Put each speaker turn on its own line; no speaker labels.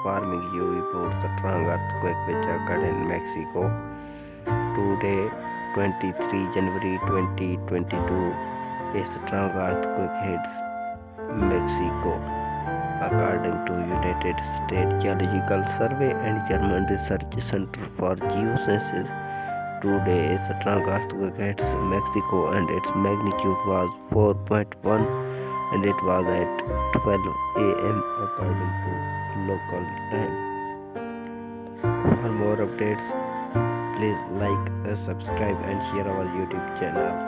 informing you about the strong earthquake which occurred in Mexico. Today, 23 January 2022, a strong earthquake hits Mexico. According to United States Geological Survey and German Research Center for Geosciences, today a strong earthquake hits Mexico and its magnitude was 4.1 and it was at 12 a.m. according to local time. For more updates, please like, subscribe and share our YouTube channel.